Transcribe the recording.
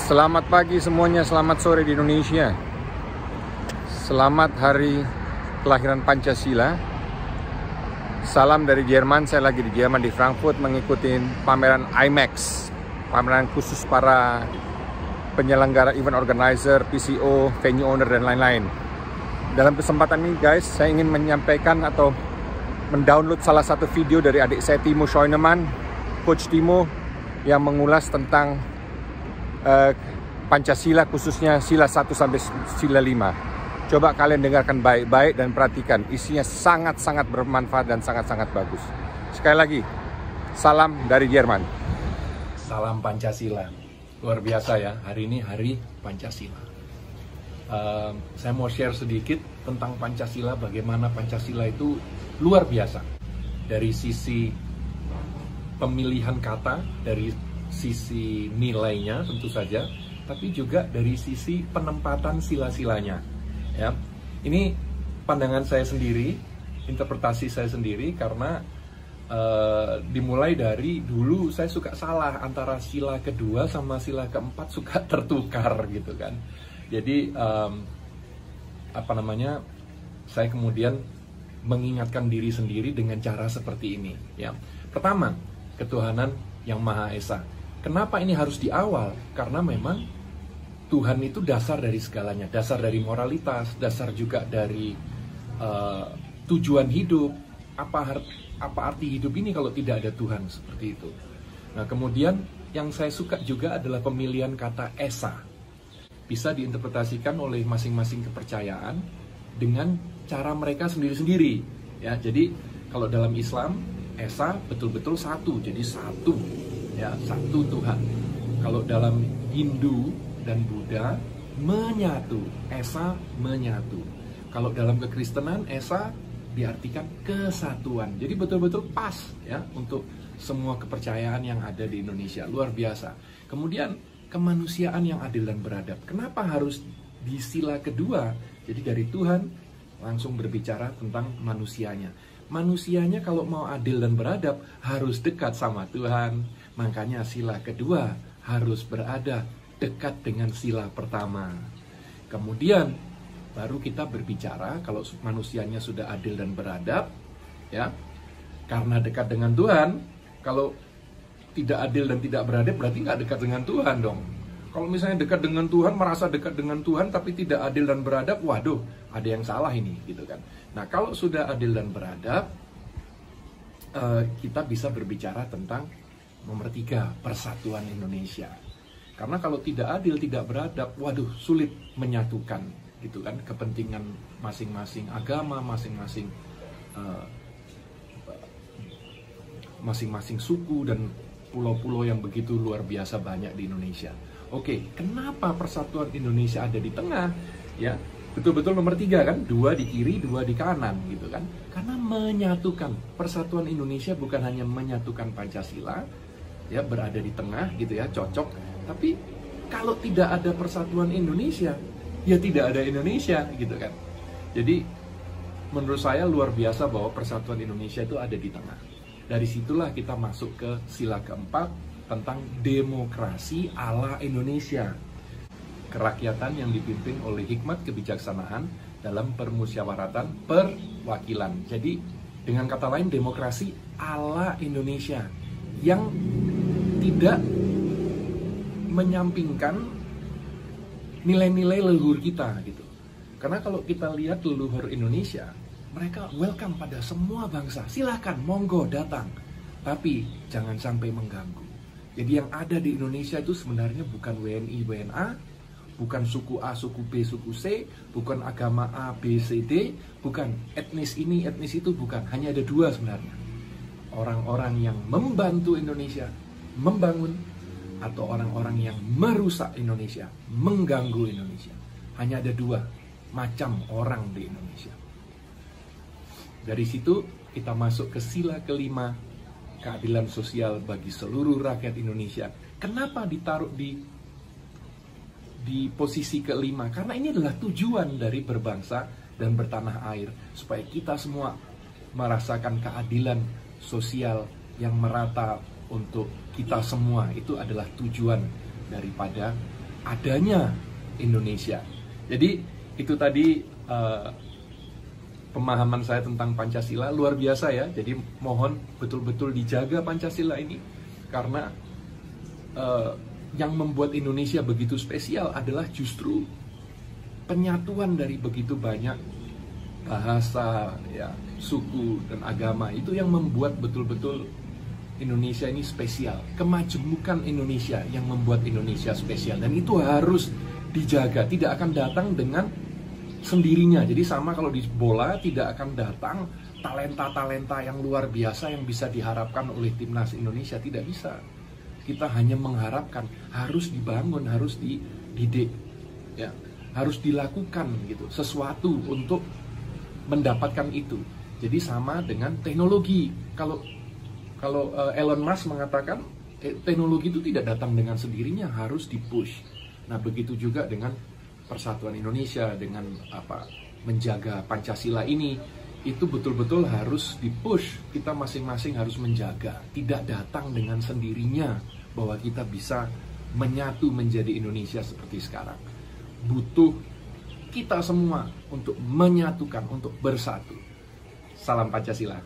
Selamat pagi semuanya, selamat sore di Indonesia. Selamat hari kelahiran Pancasila. Salam dari Jerman, saya lagi di Jerman di Frankfurt mengikuti pameran IMAX, pameran khusus para penyelenggara, event organizer, PCO, venue owner, dan lain-lain. Dalam kesempatan ini guys, saya ingin menyampaikan atau mendownload salah satu video dari adik saya Timo Scheunemann, Coach Timo, yang mengulas tentang Pancasila, khususnya sila 1 sampai sila 5. Coba kalian dengarkan baik-baik dan perhatikan, isinya sangat-sangat bermanfaat dan sangat-sangat bagus. Sekali lagi, salam dari Jerman. Salam Pancasila. Luar biasa ya, hari ini hari Pancasila. Saya mau share sedikit tentang Pancasila, bagaimana Pancasila itu luar biasa. Dari sisi pemilihan kata, dari sisi nilainya tentu saja, tapi juga dari sisi penempatan sila-silanya. Ya, ini pandangan saya sendiri, interpretasi saya sendiri, karena dimulai dari dulu saya suka salah antara sila kedua sama sila keempat, suka tertukar gitu kan. Jadi saya kemudian mengingatkan diri sendiri dengan cara seperti ini. Ya, pertama, ketuhanan yang Maha Esa. Kenapa ini harus di awal? Karena memang Tuhan itu dasar dari segalanya, dasar dari moralitas, dasar juga dari tujuan hidup. Apa arti hidup ini kalau tidak ada Tuhan, seperti itu. Nah, kemudian yang saya suka juga adalah pemilihan kata Esa. Bisa diinterpretasikan oleh masing-masing kepercayaan dengan cara mereka sendiri-sendiri. Ya, jadi kalau dalam Islam, Esa betul-betul satu, jadi satu. Ya, satu Tuhan. Kalau dalam Hindu dan Buddha, menyatu, Esa menyatu. Kalau dalam kekristenan, Esa diartikan kesatuan. Jadi betul-betul pas ya untuk semua kepercayaan yang ada di Indonesia. Luar biasa. Kemudian kemanusiaan yang adil dan beradab. Kenapa harus di sila kedua? Jadi dari Tuhan langsung berbicara tentang manusianya. Manusianya kalau mau adil dan beradab harus dekat sama Tuhan. Makanya sila kedua harus berada dekat dengan sila pertama. Kemudian baru kita berbicara kalau manusianya sudah adil dan beradab, ya. Karena dekat dengan Tuhan. Kalau tidak adil dan tidak beradab berarti nggak dekat dengan Tuhan dong. Kalau misalnya dekat dengan Tuhan, merasa dekat dengan Tuhan tapi tidak adil dan beradab, waduh, ada yang salah ini, gitu kan. Nah, kalau sudah adil dan beradab, kita bisa berbicara tentang nomor 3, persatuan Indonesia. Karena kalau tidak adil, tidak beradab, waduh, sulit menyatukan, gitu kan, kepentingan masing-masing agama, masing-masing suku dan pulau-pulau yang begitu luar biasa banyak di Indonesia. Oke, kenapa persatuan Indonesia ada di tengah? Ya, betul-betul nomor 3 kan, 2 di kiri, 2 di kanan, gitu kan. Karena menyatukan, persatuan Indonesia bukan hanya menyatukan Pancasila, ya, berada di tengah gitu ya, cocok. Tapi kalau tidak ada persatuan Indonesia, ya tidak ada Indonesia gitu kan. Jadi menurut saya luar biasa bahwa persatuan Indonesia itu ada di tengah. Dari situlah kita masuk ke sila keempat tentang demokrasi ala Indonesia. Kerakyatan yang dipimpin oleh hikmat kebijaksanaan dalam permusyawaratan perwakilan. Jadi dengan kata lain, demokrasi ala Indonesia yang tidak menyampingkan nilai-nilai leluhur kita gitu. Karena kalau kita lihat leluhur Indonesia, mereka welcome pada semua bangsa. Silakan, monggo datang. Tapi jangan sampai mengganggu. Jadi yang ada di Indonesia itu sebenarnya bukan WNI, WNA, bukan suku A, suku B, suku C, bukan agama A, B, C, D, bukan etnis ini, etnis itu, bukan. Hanya ada 2 sebenarnya. Orang-orang yang membantu Indonesia membangun, atau orang-orang yang merusak Indonesia, mengganggu Indonesia. Hanya ada 2 macam orang di Indonesia. Dari situ kita masuk ke sila kelima, keadilan sosial bagi seluruh rakyat Indonesia. Kenapa ditaruh di posisi kelima? Karena ini adalah tujuan dari berbangsa dan bertanah air, supaya kita semua merasakan keadilan sosial yang merata untuk kita semua. Itu adalah tujuan daripada adanya Indonesia. Jadi itu tadi pemahaman saya tentang Pancasila, luar biasa ya. Jadi mohon betul-betul dijaga Pancasila ini, karena yang membuat Indonesia begitu spesial adalah justru penyatuan dari begitu banyak bahasa, ya, suku dan agama. Itu yang membuat betul-betul Indonesia ini spesial. Kemajemukan Indonesia yang membuat Indonesia spesial, dan itu harus dijaga. Tidak akan datang dengan sendirinya. Jadi sama kalau di bola, tidak akan datang talenta-talenta yang luar biasa yang bisa diharapkan oleh timnas Indonesia. Tidak bisa. Kita hanya mengharapkan, harus dibangun, harus dididik, ya, harus dilakukan gitu sesuatu untuk mendapatkan itu. Jadi sama dengan teknologi. Kalau Elon Musk mengatakan teknologi itu tidak datang dengan sendirinya, harus dipush. Nah, begitu juga dengan persatuan Indonesia, dengan menjaga Pancasila ini, itu betul-betul harus dipush. Kita masing-masing harus menjaga, tidak datang dengan sendirinya bahwa kita bisa menyatu menjadi Indonesia seperti sekarang. Butuh kita semua untuk menyatukan, untuk bersatu. Salam Pancasila.